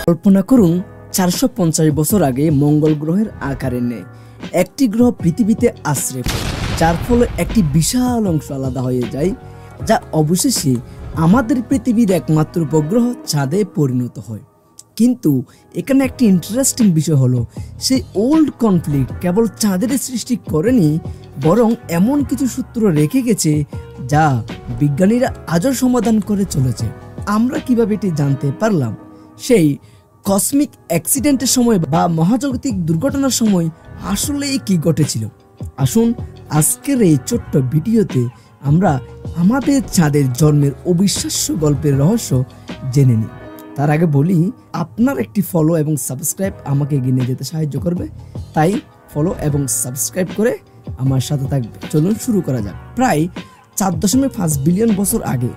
কল্পনা করুন 450 বছর আগে মঙ্গল গ্রহের আকারে নেয় একটি গ্রহ পৃথিবীতে আশ্রয় পায়, যার ফলে একটি বিশাল অংশ আলাদা হয়ে যায়, যা অবশেষে আমাদের পৃথিবীর একমাত্র উপগ্রহ চাঁদে পরিণত হয়। কিন্তু এখানে একটি ইন্টারেস্টিং বিষয় হলো, সেই ওল্ড কনফ্লিক্ট কেবল চাঁদের সৃষ্টি করেনি, বরং এমন কিছু সূত্র রেখে গেছে যা বিজ্ঞানীরা আজও সমাধান করে চলেছে। আমরা কিভাবে এটি জানতে পারলাম? সেই কসমিক অ্যাক্সিডেন্টের সময় বা মহাজাগতিক দুর্ঘটনার সময় আসলে কি ঘটেছিল? আসুন আজকের এই ছোট্ট ভিডিওতে আমরা আমাদের চাঁদের জন্মের অবিশ্বাস্য গল্পের রহস্য জেনে নিই। তার আগে বলি, আপনার একটি ফলো এবং সাবস্ক্রাইব আমাকে এগিয়ে নিয়ে যেতে সাহায্য করবে, তাই ফলো এবং সাবস্ক্রাইব করে আমার সাথে থাকবে। চলুন শুরু করা যাক। প্রায় 4.5 বিলিয়ন বছর আগে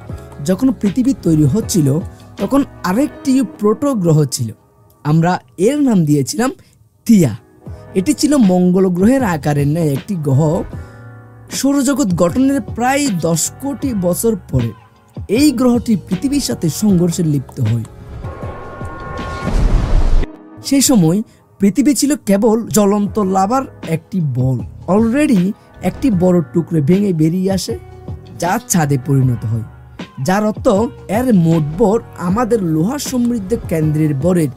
যখন পৃথিবী তৈরি হচ্ছিল, তখন আরেকটি প্রোটো গ্রহ ছিল। আমরা এর নাম দিয়েছিলাম থিয়া। এটি ছিল মঙ্গল গ্রহের আকারের ন্যায় একটি গ্রহ। সৌরজগৎ গঠনের প্রায় 10 কোটি বছর পরে এই গ্রহটি পৃথিবীর সাথে সংঘর্ষে লিপ্ত হয়। সেই সময় পৃথিবী ছিল কেবল জ্বলন্ত লাভার একটি বল। অলরেডি একটি বড় টুকরো ভেঙে বেরিয়ে আসে, যা চাঁদে পরিণত হয়, যার অর্থ এর মোট ভর আমাদের লোহা সমৃদ্ধ কেন্দ্রের ভরের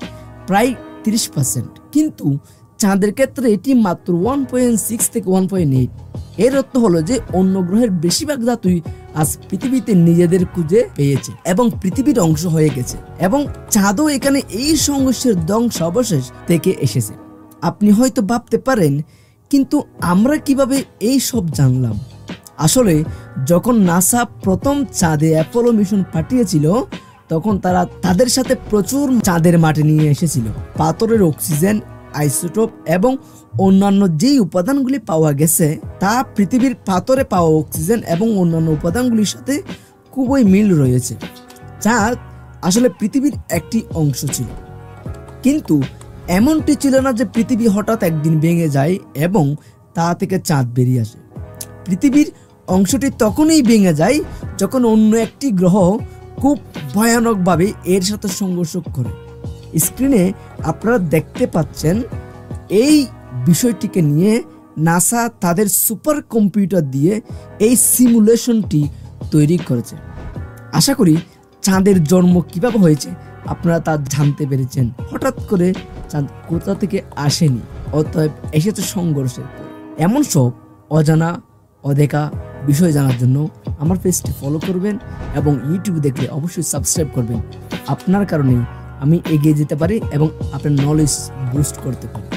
প্রায় 30%। কিন্তু চাঁদের ক্ষেত্রে এটি মাত্র 1.6 থেকে 1.8। এর অর্থ হলো যে অন্য গ্রহের বেশিরভাগ ধাতুই আজ পৃথিবীতে নিজেদের খুঁজে পেয়েছে এবং পৃথিবীর অংশ হয়ে গেছে, এবং চাঁদও এখানে এই সংঘর্ষের ধ্বংসাবশেষ থেকে এসেছে। আপনি হয়তো ভাবতে পারেন, কিন্তু আমরা কিভাবে এই সব জানলাম? আসলে যখন নাসা প্রথম চাঁদে অ্যাপোলো মিশন পাঠিয়েছিল, তখন তারা তাদের সাথে প্রচুর চাঁদের মাটি নিয়ে এসেছিল। পাথরের অক্সিজেন, আইসোটোপ এবং অন্যান্য যেই উপাদানগুলি পাওয়া গেছে, তা পৃথিবীর পাথরে পাওয়া অক্সিজেন এবং অন্যান্য উপাদানগুলির সাথে খুবই মিল রয়েছে। চাঁদ আসলে পৃথিবীর একটি অংশ ছিল, কিন্তু এমনটি ছিল না যে পৃথিবী হঠাৎ একদিন ভেঙে যায় এবং তা থেকে চাঁদ বেরিয়ে আসে। পৃথিবীর অংশটি তখনই ভেঙে যায় যখন অন্য একটি গ্রহ খুব ভয়ানকভাবে এর সাথে সংঘর্ষ করে। স্ক্রিনে আপনারা দেখতে পাচ্ছেন এই বিষয়টিকে নিয়ে নাসা তাদের সুপার কম্পিউটার দিয়ে এই সিমুলেশনটি তৈরি করেছে। আশা করি চাঁদের জন্ম কিভাবে হয়েছে আপনারা তা জানতে পেরেছেন। হঠাৎ করে চাঁদ কোথা থেকে আসেনি, অতএব এসেছে সংঘর্ষের পর। এমন সব অজানা অদেখা বিষয় জানার জন্য আমার পেজটি ফলো করবেন এবং ইউটিউবে দেখলে অবশ্যই সাবস্ক্রাইব করবেন। আপনার কারণেই আমি এগিয়ে যেতে পারি এবং আপনার নলেজ বুস্ট করতে পারি।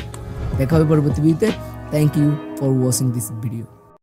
দেখা হবে পরবর্তী ভিডিওতে। Thank you for watching this video.